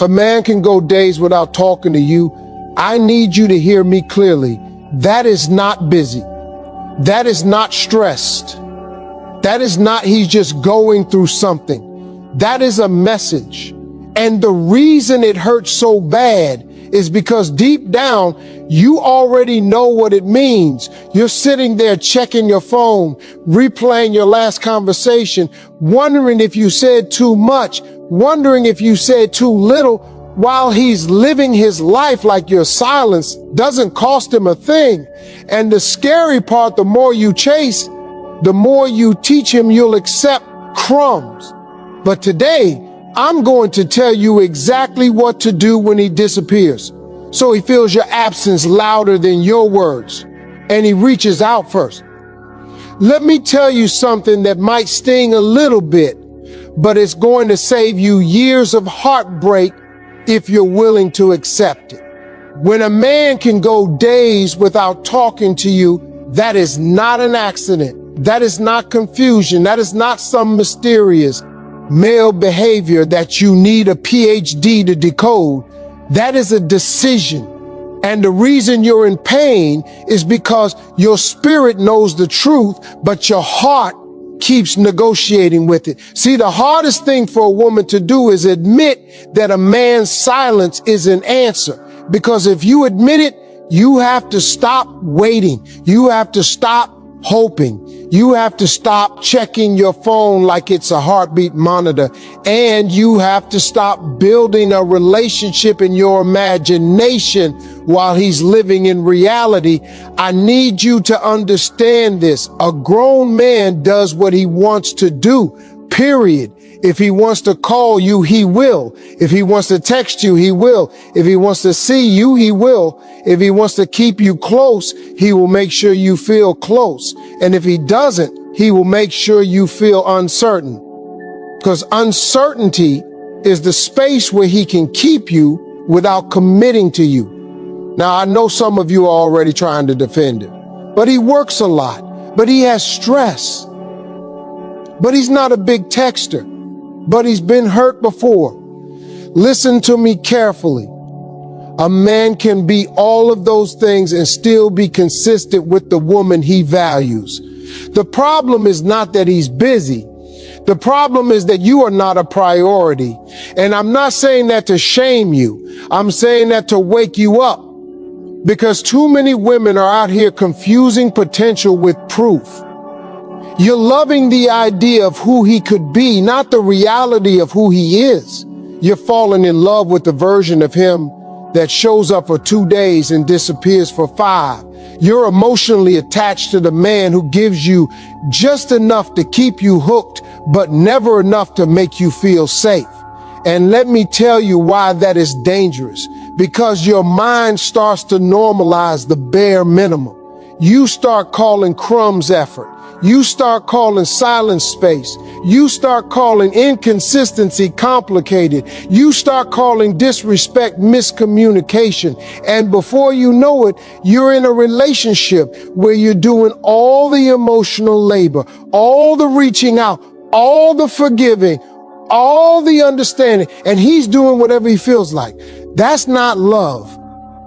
a man can go days without talking to you, I need you to hear me clearly. That is not busy. That is not stressed. That is not he's just going through something. That is a message. And the reason it hurts so bad is because deep down, you already know what it means. You're sitting there checking your phone, replaying your last conversation, wondering if you said too much, wondering if you said too little, while he's living his life like your silence doesn't cost him a thing. And the scary part, the more you chase, the more you teach him you'll accept crumbs. But today, I'm going to tell you exactly what to do when he disappears, so he feels your absence louder than your words, and he reaches out first. Let me tell you something that might sting a little bit, but it's going to save you years of heartbreak if you're willing to accept it. When a man can go days without talking to you, that is not an accident. That is not confusion. That is not some mysterious male behavior that you need a PhD to decode. That is a decision. And the reason you're in pain is because your spirit knows the truth, but your heart keeps negotiating with it. See, the hardest thing for a woman to do is admit that a man's silence is an answer. Because if you admit it, you have to stop waiting. You have to stop hoping. You have to stop checking your phone like it's a heartbeat monitor. And you have to stop building a relationship in your imagination while he's living in reality. I need you to understand this. A grown man does what he wants to do, period. If he wants to call you, he will. If he wants to text you, he will. If he wants to see you, he will. If he wants to keep you close, he will make sure you feel close. And if he doesn't, he will make sure you feel uncertain. Because uncertainty is the space where he can keep you without committing to you. Now, I know some of you are already trying to defend him, but he works a lot, but he has stress. But he's not a big texter, but he's been hurt before. Listen to me carefully. A man can be all of those things and still be consistent with the woman he values. The problem is not that he's busy. The problem is that you are not a priority. And I'm not saying that to shame you. I'm saying that to wake you up. Because too many women are out here confusing potential with proof. You're loving the idea of who he could be, not the reality of who he is. You're falling in love with the version of him that shows up for 2 days and disappears for 5. You're emotionally attached to the man who gives you just enough to keep you hooked, but never enough to make you feel safe. And let me tell you why that is dangerous. Because your mind starts to normalize the bare minimum. You start calling crumbs effort. You start calling silence space. You start calling inconsistency complicated. You start calling disrespect miscommunication. And before you know it, you're in a relationship where you're doing all the emotional labor, all the reaching out, all the forgiving, all the understanding, and he's doing whatever he feels like. That's not love.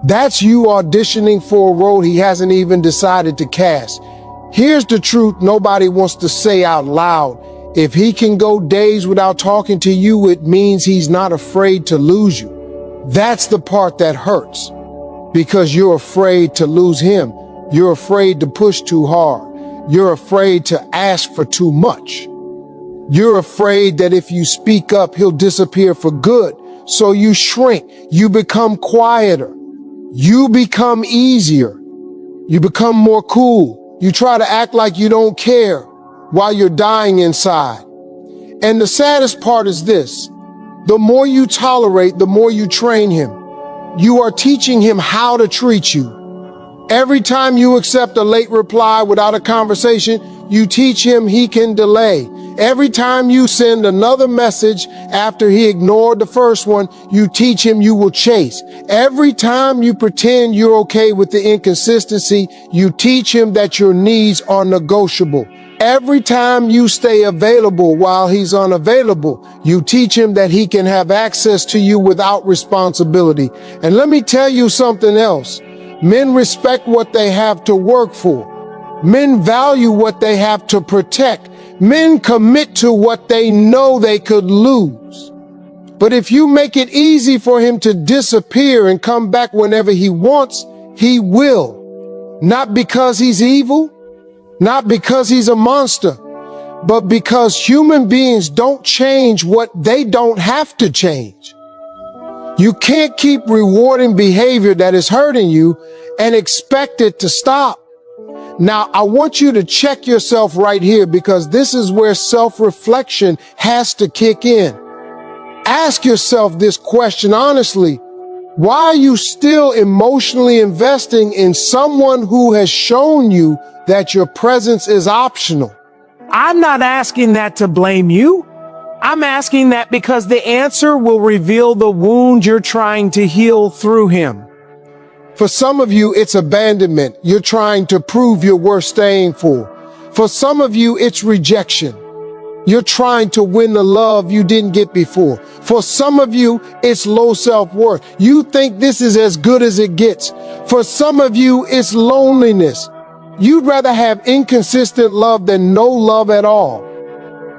That's you auditioning for a role he hasn't even decided to cast. Here's the truth nobody wants to say out loud. If he can go days without talking to you, it means he's not afraid to lose you. That's the part that hurts, because you're afraid to lose him. You're afraid to push too hard. You're afraid to ask for too much. You're afraid that if you speak up, he'll disappear for good. So you shrink. You become quieter. You become easier. You become more cool. You try to act like you don't care while you're dying inside. And the saddest part is this. The more you tolerate, the more you train him. You are teaching him how to treat you. Every time you accept a late reply without a conversation, you teach him he can delay. Every time you send another message after he ignored the first one, you teach him you will chase. Every time you pretend you're okay with the inconsistency, you teach him that your needs are negotiable. Every time you stay available while he's unavailable, you teach him that he can have access to you without responsibility. And let me tell you something else. Men respect what they have to work for. Men value what they have to protect. Men commit to what they know they could lose. But if you make it easy for him to disappear and come back whenever he wants, he will. Not because he's evil, not because he's a monster, but because human beings don't change what they don't have to change. You can't keep rewarding behavior that is hurting you and expect it to stop. Now, I want you to check yourself right here, because this is where self-reflection has to kick in. Ask yourself this question honestly. Why are you still emotionally investing in someone who has shown you that your presence is optional? I'm not asking that to blame you. I'm asking that because the answer will reveal the wound you're trying to heal through him. For some of you, it's abandonment. You're trying to prove you're worth staying for. For some of you, it's rejection. You're trying to win the love you didn't get before. For some of you, it's low self-worth. You think this is as good as it gets. For some of you, it's loneliness. You'd rather have inconsistent love than no love at all.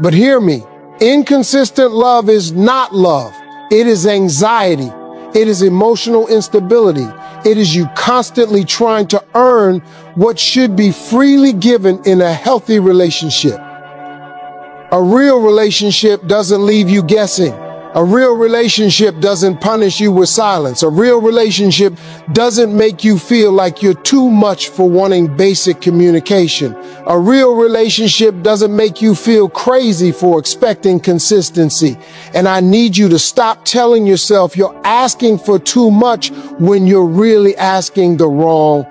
But hear me, inconsistent love is not love. It is anxiety. It is emotional instability. It is you constantly trying to earn what should be freely given in a healthy relationship. A real relationship doesn't leave you guessing. A real relationship doesn't punish you with silence. A real relationship doesn't make you feel like you're too much for wanting basic communication. A real relationship doesn't make you feel crazy for expecting consistency. And I need you to stop telling yourself you're asking for too much when you're really asking the wrong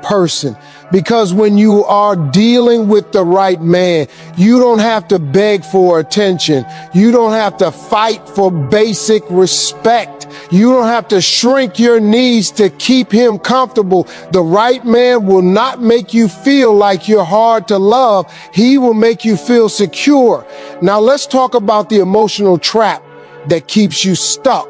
person. Because when you are dealing with the right man, you don't have to beg for attention. You don't have to fight for basic respect. You don't have to shrink your needs to keep him comfortable. The right man will not make you feel like you're hard to love. He will make you feel secure. Now let's talk about the emotional trap that keeps you stuck.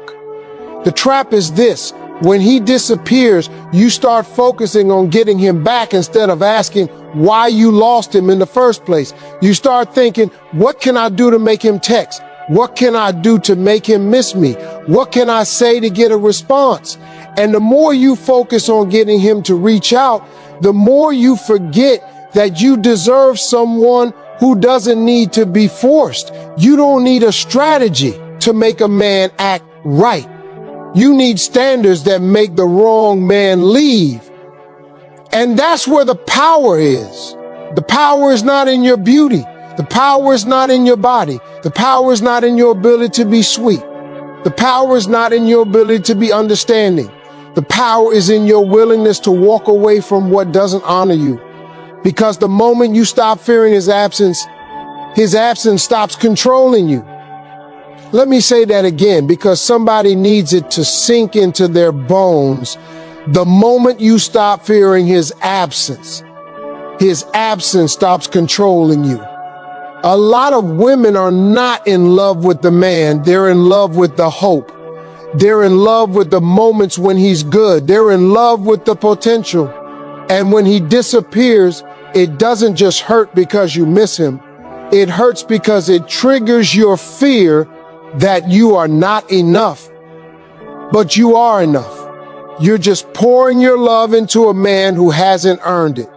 The trap is this. When he disappears, you start focusing on getting him back instead of asking why you lost him in the first place. You start thinking, what can I do to make him text? What can I do to make him miss me? What can I say to get a response? And the more you focus on getting him to reach out, the more you forget that you deserve someone who doesn't need to be forced. You don't need a strategy to make a man act right. You need standards that make the wrong man leave. And that's where the power is. The power is not in your beauty. The power is not in your body. The power is not in your ability to be sweet. The power is not in your ability to be understanding. The power is in your willingness to walk away from what doesn't honor you. Because the moment you stop fearing his absence stops controlling you. Let me say that again, because somebody needs it to sink into their bones. The moment you stop fearing his absence stops controlling you. A lot of women are not in love with the man. They're in love with the hope. They're in love with the moments when he's good. They're in love with the potential. And when he disappears, it doesn't just hurt because you miss him. It hurts because it triggers your fear that you are not enough. But you are enough. You're just pouring your love into a man who hasn't earned it.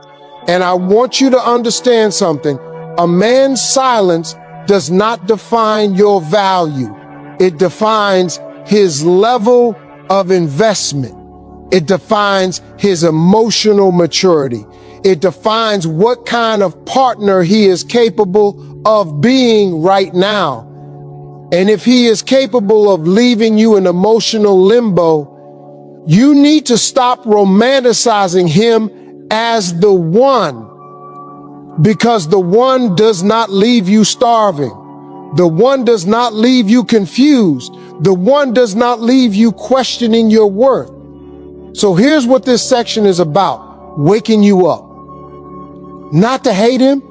And I want you to understand something. A man's silence does not define your value. It defines his level of investment. It defines his emotional maturity. It defines what kind of partner he is capable of being right now. And if he is capable of leaving you in emotional limbo, you need to stop romanticizing him as the one, because the one does not leave you starving. The one does not leave you confused. The one does not leave you questioning your worth. So here's what this section is about: waking you up. Not to hate him,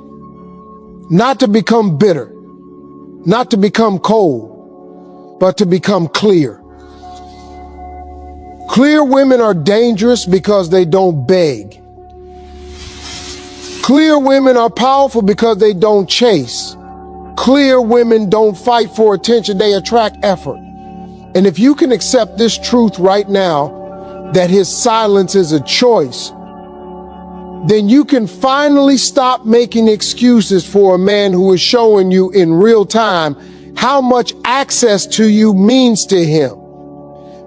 not to become bitter, not to become cold, but to become clear. Clear women are dangerous because they don't beg. Clear women are powerful because they don't chase. Clear women don't fight for attention, they attract effort. And if you can accept this truth right now, that his silence is a choice, then you can finally stop making excuses for a man who is showing you in real time how much access to you means to him.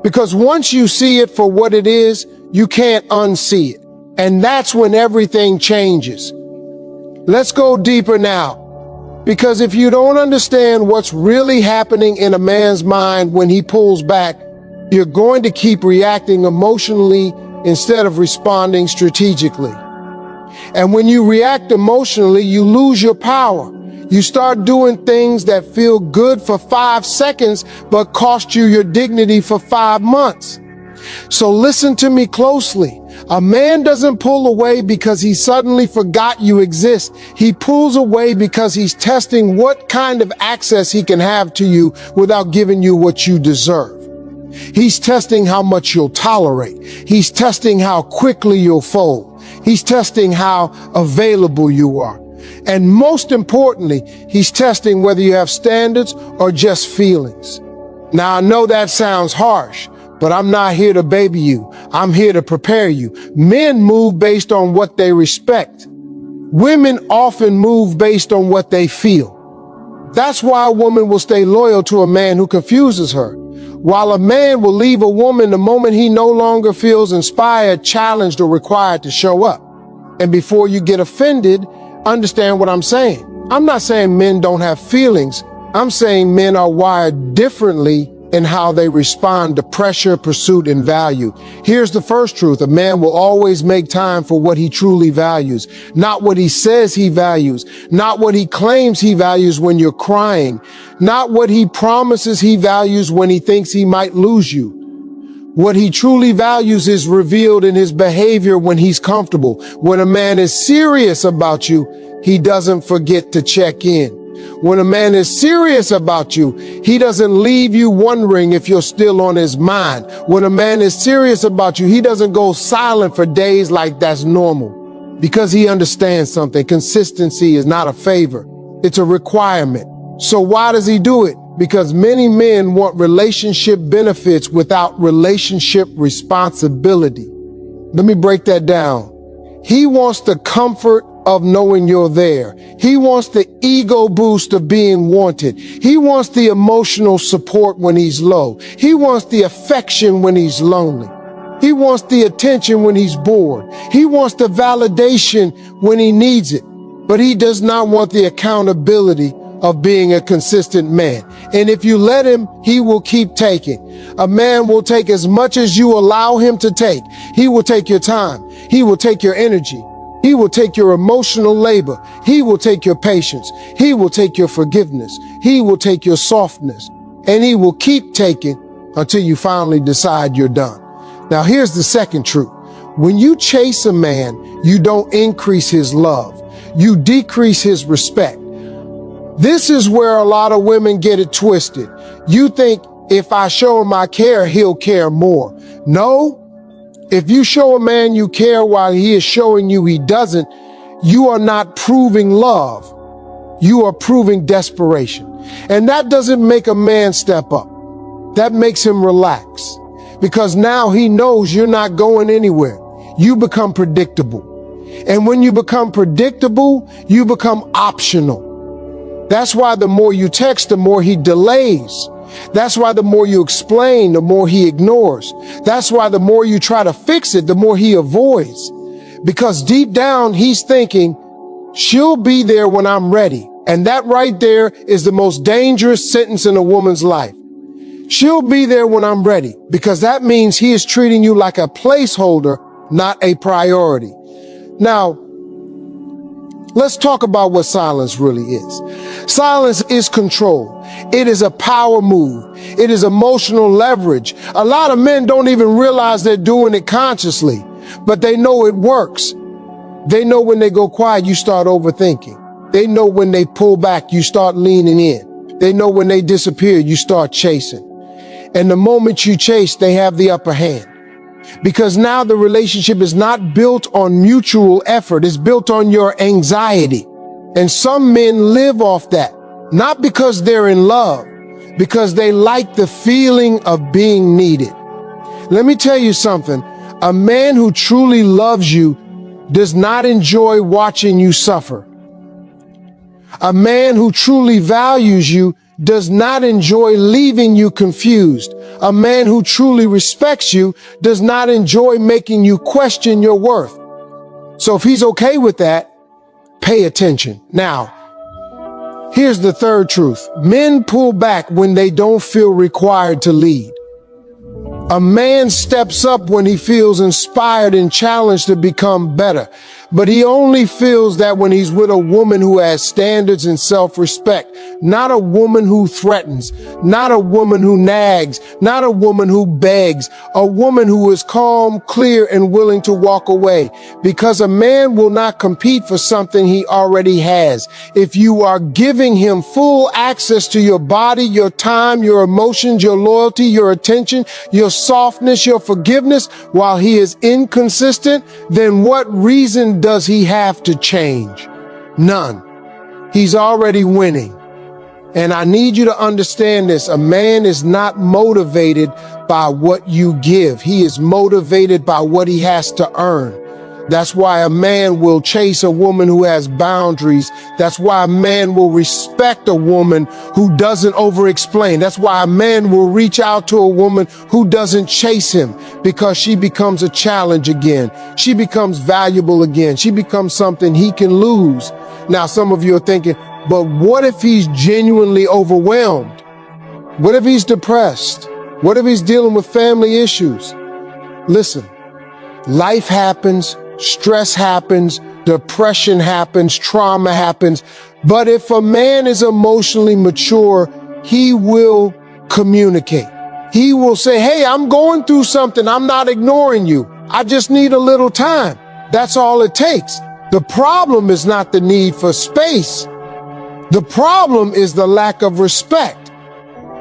Because once you see it for what it is, you can't unsee it. And that's when everything changes. Let's go deeper now. Because if you don't understand what's really happening in a man's mind when he pulls back, you're going to keep reacting emotionally instead of responding strategically. And when you react emotionally, you lose your power. You start doing things that feel good for 5 seconds, but cost you your dignity for 5 months. So listen to me closely. A man doesn't pull away because he suddenly forgot you exist. He pulls away because he's testing what kind of access he can have to you without giving you what you deserve. He's testing how much you'll tolerate. He's testing how quickly you'll fold. He's testing how available you are. And most importantly, he's testing whether you have standards or just feelings. Now, I know that sounds harsh, but I'm not here to baby you. I'm here to prepare you. Men move based on what they respect. Women often move based on what they feel. That's why a woman will stay loyal to a man who confuses her, while a man will leave a woman the moment he no longer feels inspired, challenged, or required to show up. And before you get offended, understand what I'm saying. I'm not saying men don't have feelings. I'm saying men are wired differently in how they respond to pressure, pursuit, and value. Here's the first truth. A man will always make time for what he truly values, not what he says he values, not what he claims he values when you're crying, not what he promises he values when he thinks he might lose you. What he truly values is revealed in his behavior when he's comfortable. When a man is serious about you, he doesn't forget to check in. When a man is serious about you, he doesn't leave you wondering if you're still on his mind. When a man is serious about you, he doesn't go silent for days like that's normal. Because he understands something. Consistency is not a favor. It's a requirement. So why does he do it? Because many men want relationship benefits without relationship responsibility. Let me break that down. He wants the comfort of knowing you're there. He wants the ego boost of being wanted. He wants the emotional support when he's low. He wants the affection when he's lonely. He wants the attention when he's bored. He wants the validation when he needs it. But he does not want the accountability of being a consistent man. And if you let him, he will keep taking. A man will take as much as you allow him to take. He will take your time. He will take your energy. He will take your emotional labor. He will take your patience. He will take your forgiveness. He will take your softness. And he will keep taking until you finally decide you're done. Now, here's the second truth. When you chase a man, you don't increase his love. You decrease his respect. This is where a lot of women get it twisted. You think if I show him I care, he'll care more. No. If you show a man you care while he is showing you he doesn't, you are not proving love. You are proving desperation. And that doesn't make a man step up. That makes him relax. Because now he knows you're not going anywhere. You become predictable. And when you become predictable, you become optional. That's why the more you text, the more he delays. That's why the more you explain, the more he ignores. That's why the more you try to fix it, the more he avoids. Because deep down, he's thinking, she'll be there when I'm ready. And that right there is the most dangerous sentence in a woman's life. She'll be there when I'm ready. Because that means he is treating you like a placeholder, not a priority. Now, let's talk about what silence really is. Silence is control. It is a power move. It is emotional leverage. A lot of men don't even realize they're doing it consciously, but they know it works. They know when they go quiet, you start overthinking. They know when they pull back, you start leaning in. They know when they disappear, you start chasing. And the moment you chase, they have the upper hand. Because now the relationship is not built on mutual effort, it's built on your anxiety. And some men live off that, not because they're in love, because they like the feeling of being needed. Let me tell you something. A man who truly loves you does not enjoy watching you suffer. A man who truly values you does not enjoy leaving you confused. A man who truly respects you does not enjoy making you question your worth. So if he's okay with that, pay attention. Now, here's the third truth. Men pull back when they don't feel required to lead. A man steps up when he feels inspired and challenged to become better. But he only feels that when he's with a woman who has standards and self-respect, not a woman who threatens, not a woman who nags, not a woman who begs, a woman who is calm, clear, and willing to walk away. Because a man will not compete for something he already has. If you are giving him full access to your body, your time, your emotions, your loyalty, your attention, your softness, your forgiveness, while he is inconsistent, then what reason does he have to change? None. He's already winning. And I need you to understand this. A man is not motivated by what you give. He is motivated by what he has to earn. That's why a man will chase a woman who has boundaries. That's why a man will respect a woman who doesn't over-explain. That's why a man will reach out to a woman who doesn't chase him, because she becomes a challenge again. She becomes valuable again. She becomes something he can lose. Now, some of you are thinking, but what if he's genuinely overwhelmed? What if he's depressed? What if he's dealing with family issues? Listen, life happens. Stress happens, depression happens, trauma happens. But if a man is emotionally mature, he will communicate. He will say, hey, I'm going through something. I'm not ignoring you. I just need a little time. That's all it takes. The problem is not the need for space. The problem is the lack of respect.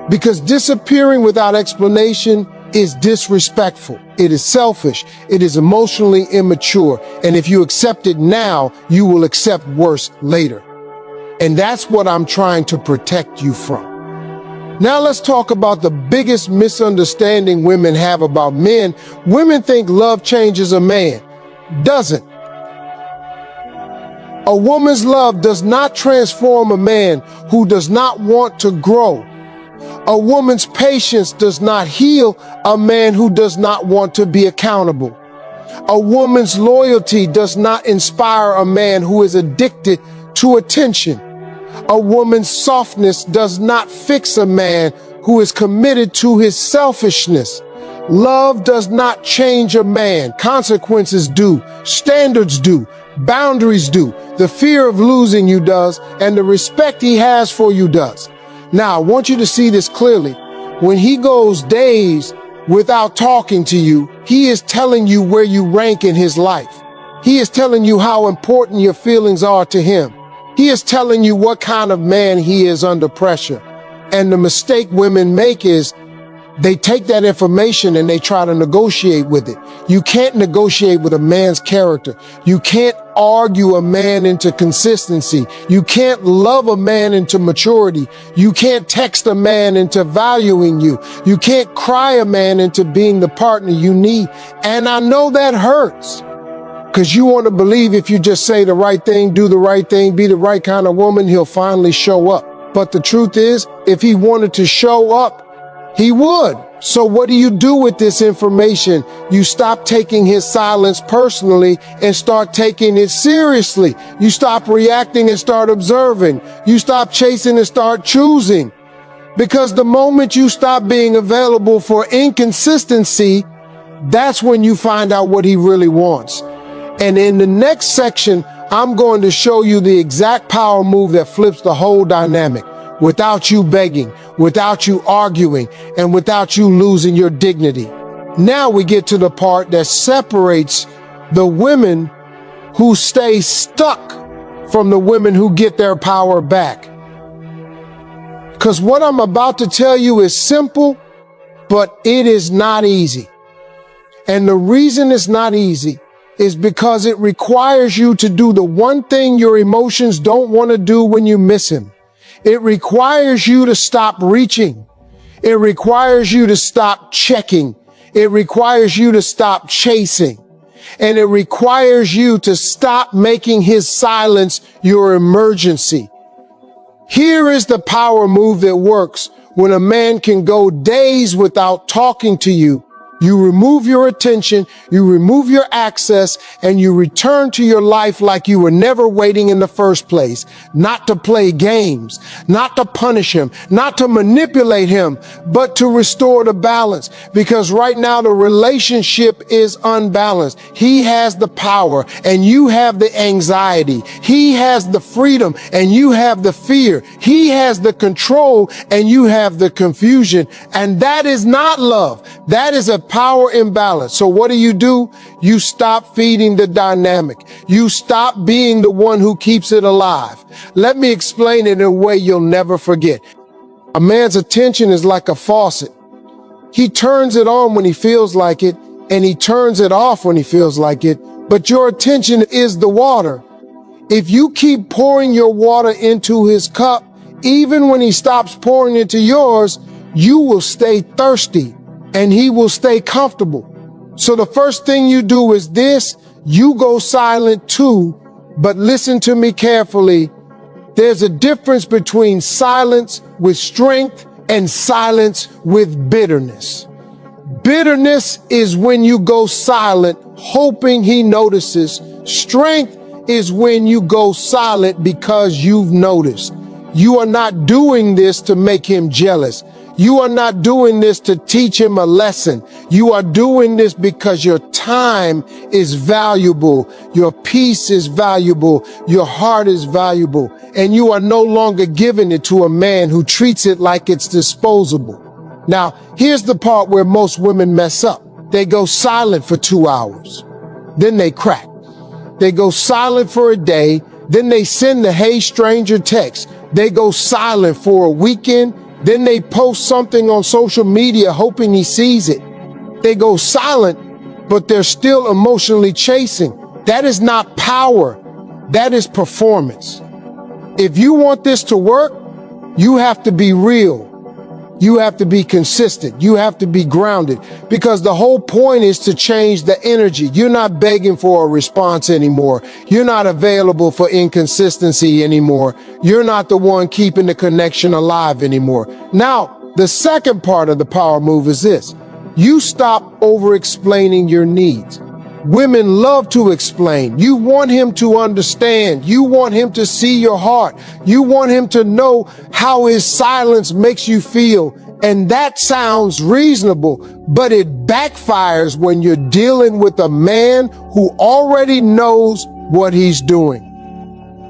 Because disappearing without explanation is disrespectful. It is selfish. It is emotionally immature. And if you accept it now, you will accept worse later. And that's what I'm trying to protect you from. Now let's talk about the biggest misunderstanding women have about men. Women think love changes a man. Doesn't. A woman's love does not transform a man who does not want to grow. A woman's patience does not heal a man who does not want to be accountable. A woman's loyalty does not inspire a man who is addicted to attention. A woman's softness does not fix a man who is committed to his selfishness. Love does not change a man. Consequences do. Standards do. Boundaries do. The fear of losing you does, and the respect he has for you does. Now, I want you to see this clearly. When he goes days without talking to you, he is telling you where you rank in his life. He is telling you how important your feelings are to him. He is telling you what kind of man he is under pressure. And the mistake women make is they take that information and they try to negotiate with it. You can't negotiate with a man's character. You can't argue a man into consistency. You can't love a man into maturity. You can't text a man into valuing you. You can't cry a man into being the partner you need. And I know that hurts, because you want to believe if you just say the right thing, do the right thing, be the right kind of woman, he'll finally show up. But the truth is, if he wanted to show up, he would. So what do you do with this information? You stop taking his silence personally and start taking it seriously. You stop reacting and start observing. You stop chasing and start choosing. Because the moment you stop being available for inconsistency, that's when you find out what he really wants. And in the next section, I'm going to show you the exact power move that flips the whole dynamic. Without you begging, without you arguing, and without you losing your dignity. Now we get to the part that separates the women who stay stuck from the women who get their power back. Because what I'm about to tell you is simple, but it is not easy. And the reason it's not easy is because it requires you to do the one thing your emotions don't want to do when you miss him. It requires you to stop reaching. It requires you to stop checking. It requires you to stop chasing. And it requires you to stop making his silence your emergency. Here is the power move that works when a man can go days without talking to you. You remove your attention, you remove your access, and you return to your life like you were never waiting in the first place. Not to play games, not to punish him, not to manipulate him, but to restore the balance. Because right now the relationship is unbalanced. He has the power and you have the anxiety. He has the freedom and you have the fear. He has the control and you have the confusion. And that is not love. That is a power imbalance. So what do? You stop feeding the dynamic. You stop being the one who keeps it alive. Let me explain it in a way you'll never forget. A man's attention is like a faucet. He turns it on when he feels like it, and he turns it off when he feels like it. But your attention is the water. If you keep pouring your water into his cup, even when he stops pouring into yours, you will stay thirsty. And he will stay comfortable. So the first thing you do is this: you go silent too, but listen to me carefully. There's a difference between silence with strength and silence with bitterness. Bitterness is when you go silent, hoping he notices. Strength is when you go silent because you've noticed. You are not doing this to make him jealous. You are not doing this to teach him a lesson. You are doing this because your time is valuable. Your peace is valuable. Your heart is valuable. And you are no longer giving it to a man who treats it like it's disposable. Now, here's the part where most women mess up. They go silent for 2 hours. Then they crack. They go silent for a day. Then they send the "Hey stranger" text. They go silent for a weekend. Then they post something on social media hoping he sees it. They go silent, but they're still emotionally chasing. That is not power. That is performance. If you want this to work, you have to be real. You have to be consistent. You have to be grounded, because the whole point is to change the energy. You're not begging for a response anymore. You're not available for inconsistency anymore. You're not the one keeping the connection alive anymore. Now, the second part of the power move is this: you stop over-explaining your needs. Women love to explain. You want him to understand. You want him to see your heart. You want him to know how his silence makes you feel. And that sounds reasonable, but it backfires when you're dealing with a man who already knows what he's doing.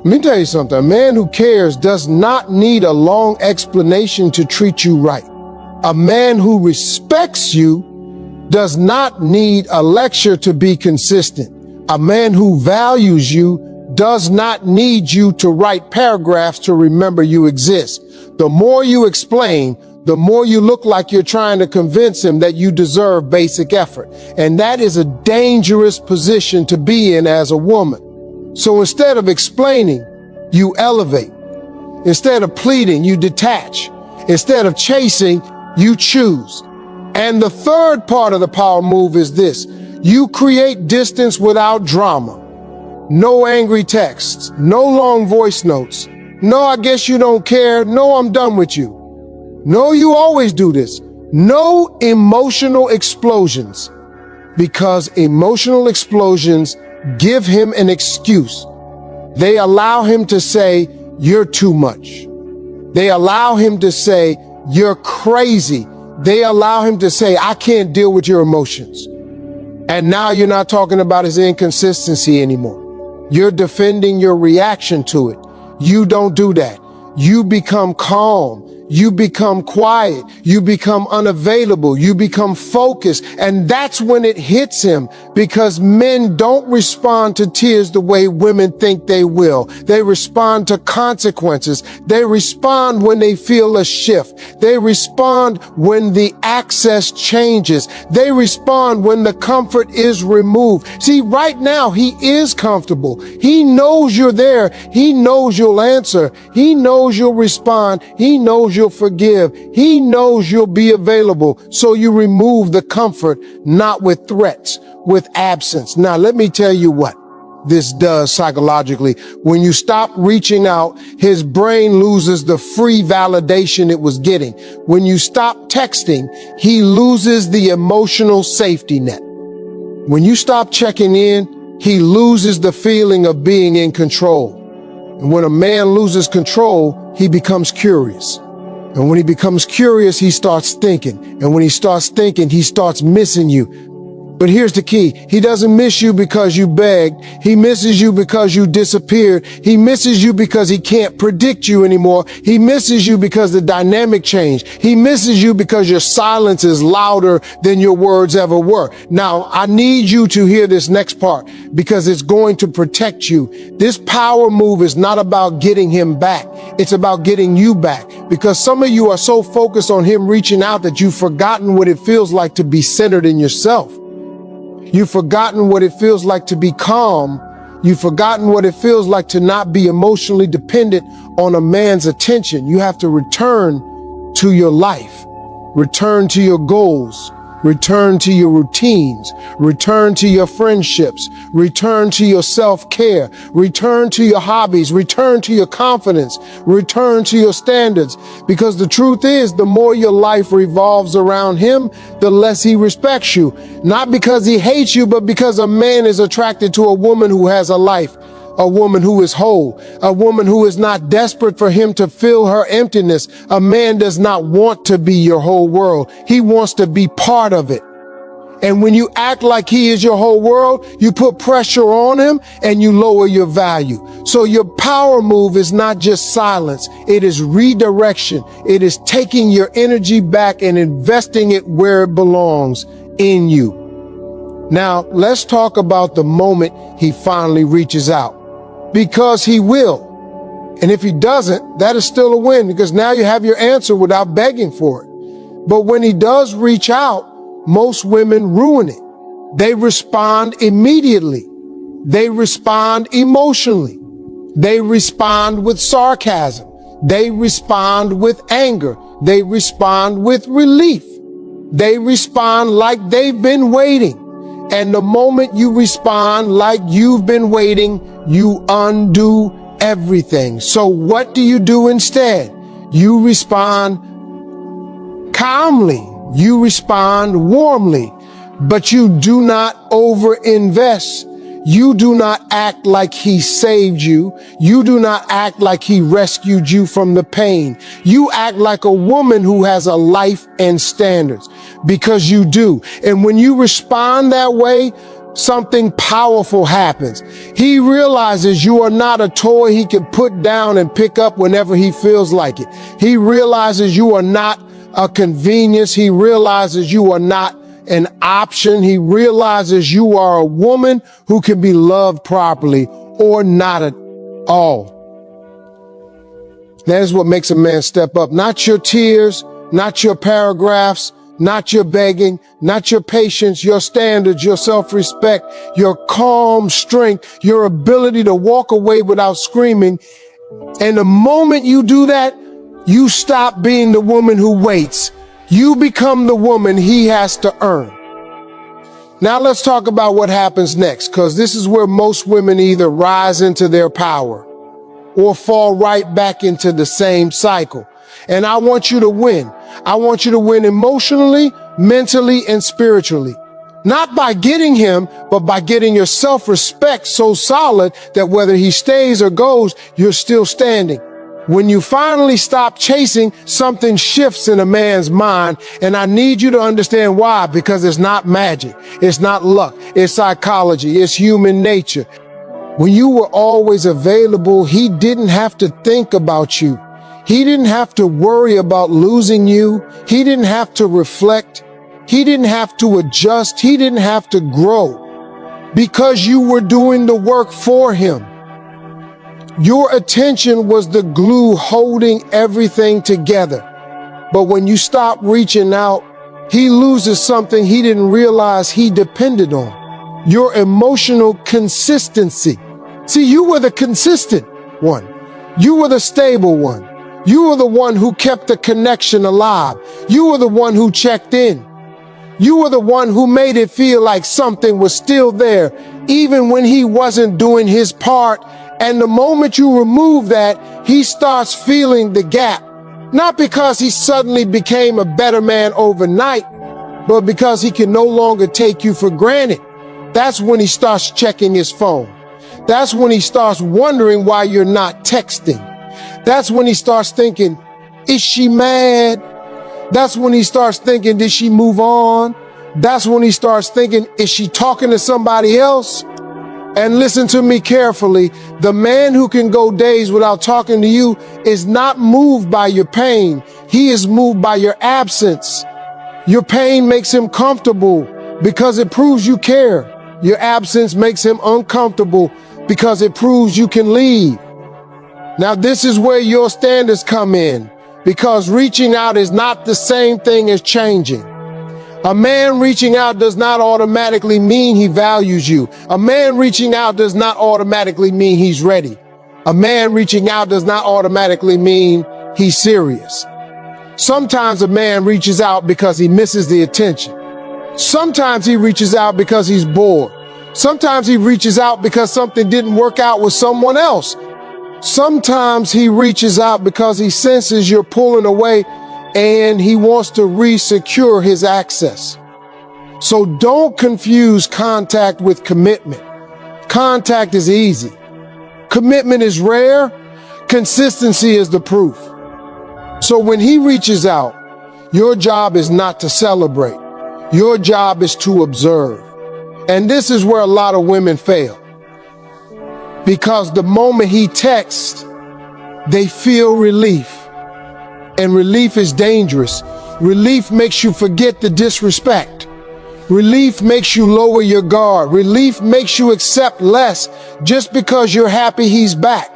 Let me tell you something. A man who cares does not need a long explanation to treat you right. A man who respects you does not need a lecture to be consistent. A man who values you does not need you to write paragraphs to remember you exist. The more you explain, the more you look like you're trying to convince him that you deserve basic effort. And that is a dangerous position to be in as a woman. So instead of explaining, you elevate. Instead of pleading, you detach. Instead of chasing, you choose. And the third part of the power move is this: you create distance without drama. No angry texts, no long voice notes. No, I guess you don't care. No, I'm done with you. No, you always do this. No emotional explosions, because emotional explosions give him an excuse. They allow him to say, "You're too much." They allow him to say, "You're crazy." They allow him to say, "I can't deal with your emotions." And now you're not talking about his inconsistency anymore. You're defending your reaction to it. You don't do that. You become calm. you become quiet, you become unavailable, you become focused, and that's when it hits him, because men don't respond to tears the way women think they will. They respond to consequences. They respond when they feel a shift. They respond when the access changes. They respond when the comfort is removed. See, right now, he is comfortable. He knows you're there. He knows you'll answer. He knows you'll respond. He knows you'll forgive. He knows you'll be available. So you remove the comfort, not with threats, with absence. Now, let me tell you what this does psychologically. When you stop reaching out, his brain loses the free validation it was getting. When you stop texting, he loses the emotional safety net. When you stop checking in, he loses the feeling of being in control. And when a man loses control, he becomes curious. And when he becomes curious, he starts thinking. And when he starts thinking, he starts missing you. But here's the key. He doesn't miss you because you begged. He misses you because you disappeared. He misses you because he can't predict you anymore. He misses you because the dynamic changed. He misses you because your silence is louder than your words ever were. Now, I need you to hear this next part because it's going to protect you. This power move is not about getting him back. It's about getting you back, because some of you are so focused on him reaching out that you've forgotten what it feels like to be centered in yourself. You've forgotten what it feels like to be calm. You've forgotten what it feels like to not be emotionally dependent on a man's attention. You have to return to your life, return to your goals, return to your routines, return to your friendships, return to your self-care, return to your hobbies, return to your confidence, return to your standards. Because the truth is, the more your life revolves around him, the less he respects you. Not because he hates you, but because a man is attracted to a woman who has a life, a woman who is whole, a woman who is not desperate for him to fill her emptiness. A man does not want to be your whole world. He wants to be part of it. And when you act like he is your whole world, you put pressure on him and you lower your value. So your power move is not just silence. It is redirection. It is taking your energy back and investing it where it belongs, in you. Now, let's talk about the moment he finally reaches out. Because he will. And if he doesn't, that is still a win, because now you have your answer without begging for it. But when he does reach out, most women ruin it. They respond immediately. They respond emotionally. They respond with sarcasm. They respond with anger. They respond with relief. They respond like they've been waiting. And the moment you respond like you've been waiting, you undo everything. So what do you do instead? You respond calmly. You respond warmly, but you do not overinvest. You do not act like he saved you. You do not act like he rescued you from the pain. You act like a woman who has a life and standards, because you do. And when you respond that way, something powerful happens. He realizes you are not a toy he can put down and pick up whenever he feels like it. He realizes you are not a convenience. He realizes you are not an option. He realizes you are a woman who can be loved properly, or not at all. That is what makes a man step up. Not your tears, not your paragraphs, not your begging, not your patience, your standards, your self-respect, your calm strength, your ability to walk away without screaming. And the moment you do that, you stop being the woman who waits. You become the woman he has to earn. Now let's talk about what happens next, because this is where most women either rise into their power or fall right back into the same cycle. And I want you to win. I want you to win emotionally, mentally, and spiritually. Not by getting him, but by getting your self-respect so solid that whether he stays or goes, you're still standing. When you finally stop chasing, something shifts in a man's mind, and I need you to understand why, because it's not magic. It's not luck. It's psychology. It's human nature. When you were always available, he didn't have to think about you. He didn't have to worry about losing you. He didn't have to reflect. He didn't have to adjust. He didn't have to grow because you were doing the work for him. Your attention was the glue holding everything together. But when you stop reaching out, he loses something he didn't realize he depended on. Your emotional consistency. See, you were the consistent one. You were the stable one. You were the one who kept the connection alive. You were the one who checked in. You were the one who made it feel like something was still there, even when he wasn't doing his part. And the moment you remove that, he starts feeling the gap. Not because he suddenly became a better man overnight, but because he can no longer take you for granted. That's when he starts checking his phone. That's when he starts wondering why you're not texting. That's when he starts thinking, is she mad? That's when he starts thinking, did she move on? That's when he starts thinking, is she talking to somebody else? And listen to me carefully. The man who can go days without talking to you is not moved by your pain. He is moved by your absence. Your pain makes him comfortable because it proves you care. Your absence makes him uncomfortable because it proves you can leave. Now, this is where your standards come in, because reaching out is not the same thing as changing. A man reaching out does not automatically mean he values you. A man reaching out does not automatically mean he's ready. A man reaching out does not automatically mean he's serious. Sometimes a man reaches out because he misses the attention. Sometimes he reaches out because he's bored. Sometimes he reaches out because something didn't work out with someone else. Sometimes he reaches out because he senses you're pulling away and he wants to re-secure his access. So don't confuse contact with commitment. Contact is easy. Commitment is rare. Consistency is the proof. So when he reaches out, your job is not to celebrate. Your job is to observe. And this is where a lot of women fail. Because the moment he texts, they feel relief. And relief is dangerous. Relief makes you forget the disrespect. Relief makes you lower your guard. Relief makes you accept less just because you're happy he's back.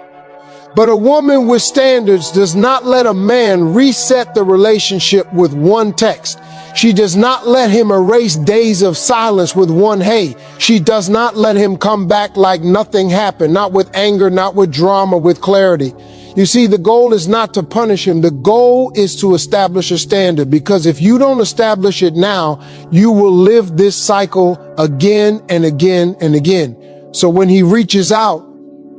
But a woman with standards does not let a man reset the relationship with one text. She does not let him erase days of silence with one hey. She does not let him come back like nothing happened, not with anger, not with drama, with clarity. You see, the goal is not to punish him. The goal is to establish a standard, because if you don't establish it now, you will live this cycle again and again and again. So when he reaches out,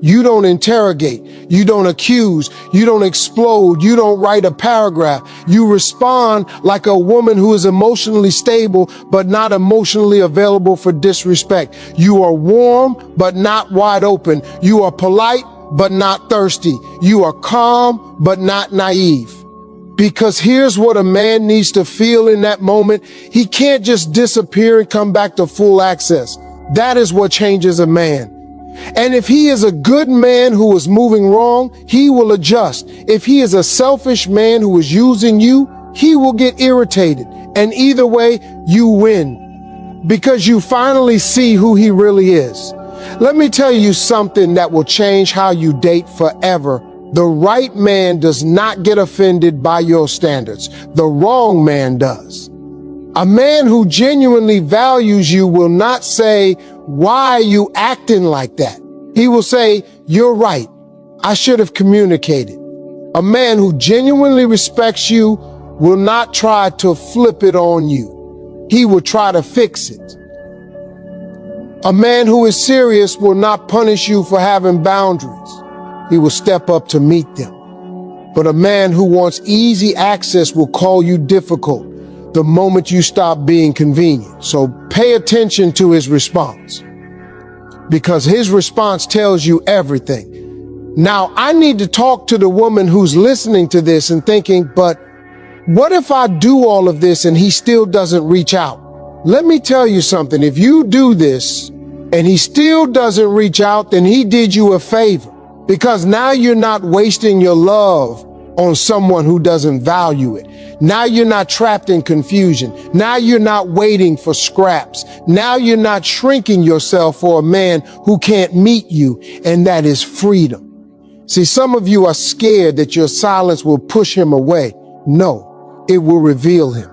you don't interrogate, you don't accuse, you don't explode, you don't write a paragraph. You respond like a woman who is emotionally stable, but not emotionally available for disrespect. You are warm, but not wide open. You are polite, but not thirsty. You are calm, but not naive. Because here's what a man needs to feel in that moment. He can't just disappear and come back to full access. That is what changes a man. And if he is a good man who is moving wrong, he will adjust. If he is a selfish man who is using you, he will get irritated. And either way, you win, because you finally see who he really is. Let me tell you something that will change how you date forever. The right man does not get offended by your standards. The wrong man does. A man who genuinely values you will not say, why are you acting like that? He will say, you're right. I should have communicated. A man who genuinely respects you will not try to flip it on you. He will try to fix it. A man who is serious will not punish you for having boundaries. He will step up to meet them. But a man who wants easy access will call you difficult the moment you stop being convenient. So pay attention to his response, because his response tells you everything. Now, I need to talk to the woman who's listening to this and thinking, but what if I do all of this and he still doesn't reach out? Let me tell you something. If you do this and he still doesn't reach out, then he did you a favor, because now you're not wasting your love. on someone who doesn't value it. Now you're not trapped in confusion. Now you're not waiting for scraps. Now you're not shrinking yourself for a man who can't meet you, and that is freedom. See, some of you are scared that your silence will push him away. No, it will reveal him.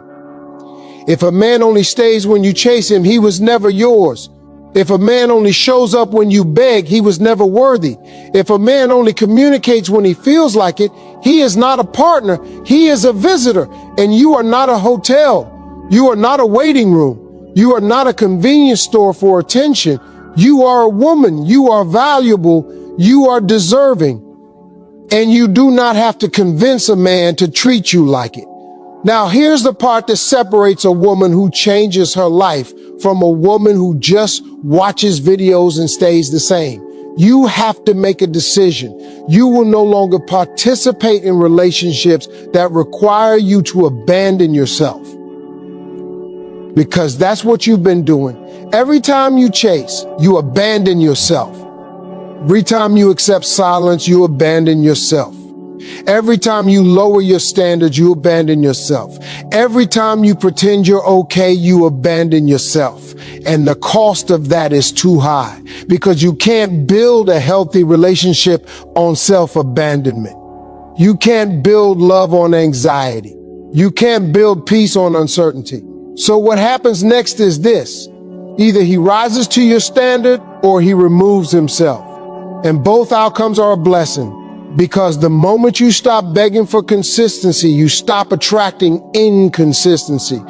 If a man only stays when you chase him, he was never yours. If a man only shows up when you beg, he was never worthy. If a man only communicates when he feels like it, he is not a partner. He is a visitor, and you are not a hotel. You are not a waiting room. You are not a convenience store for attention. You are a woman. You are valuable. You are deserving. And you do not have to convince a man to treat you like it. Now, here's the part that separates a woman who changes her life from a woman who just watches videos and stays the same. You have to make a decision. You will no longer participate in relationships that require you to abandon yourself. Because that's what you've been doing. Every time you chase, you abandon yourself. Every time you accept silence, you abandon yourself. Every time you lower your standards, you abandon yourself. Every time you pretend you're okay, you abandon yourself. And the cost of that is too high, because you can't build a healthy relationship on self-abandonment. You can't build love on anxiety. You can't build peace on uncertainty. So what happens next is this. Either he rises to your standard or he removes himself. And both outcomes are a blessing. Because the moment you stop begging for consistency, you stop attracting inconsistency.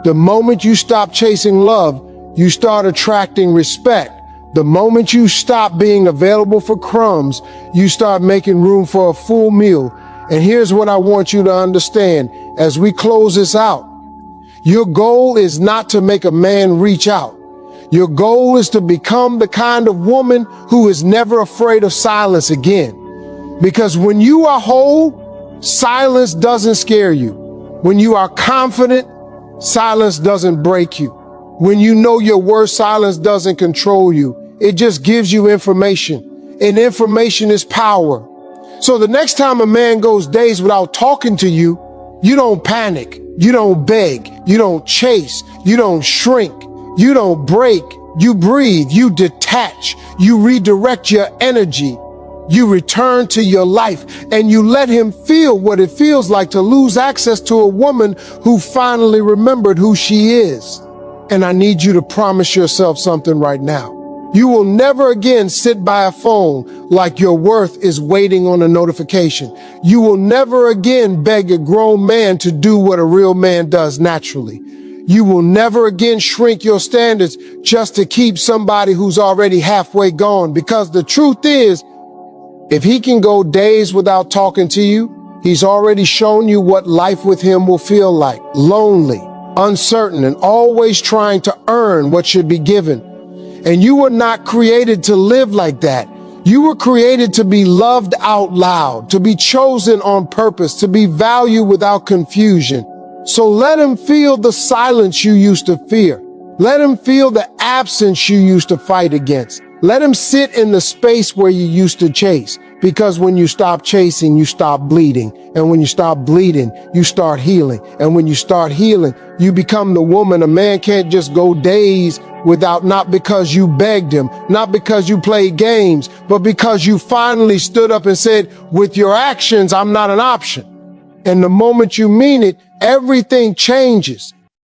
The moment you stop chasing love, you start attracting respect. The moment you stop being available for crumbs, you start making room for a full meal. And here's what I want you to understand as we close this out. Your goal is not to make a man reach out. Your goal is to become the kind of woman who is never afraid of silence again. Because when you are whole, silence doesn't scare you. When you are confident, silence doesn't break you. When you know your worth, silence doesn't control you. It just gives you information. And information is power. So the next time a man goes days without talking to you, you don't panic. You don't beg. You don't chase. You don't shrink. You don't break. You breathe. You detach. You redirect your energy. You return to your life, and you let him feel what it feels like to lose access to a woman who finally remembered who she is. And I need you to promise yourself something right now. You will never again sit by a phone like your worth is waiting on a notification. You will never again beg a grown man to do what a real man does naturally. You will never again shrink your standards just to keep somebody who's already halfway gone. Because the truth is, if he can go days without talking to you, he's already shown you what life with him will feel like. Lonely, uncertain, and always trying to earn what should be given. And you were not created to live like that. You were created to be loved out loud, to be chosen on purpose, to be valued without confusion. So let him feel the silence you used to fear. Let him feel the absence you used to fight against. Let him sit in the space where you used to chase. Because when you stop chasing, you stop bleeding. And when you stop bleeding, you start healing. And when you start healing, you become the woman. A man can't just go days without, not because you begged him, not because you played games, but because you finally stood up and said, with your actions, I'm not an option. And the moment you mean it, everything changes.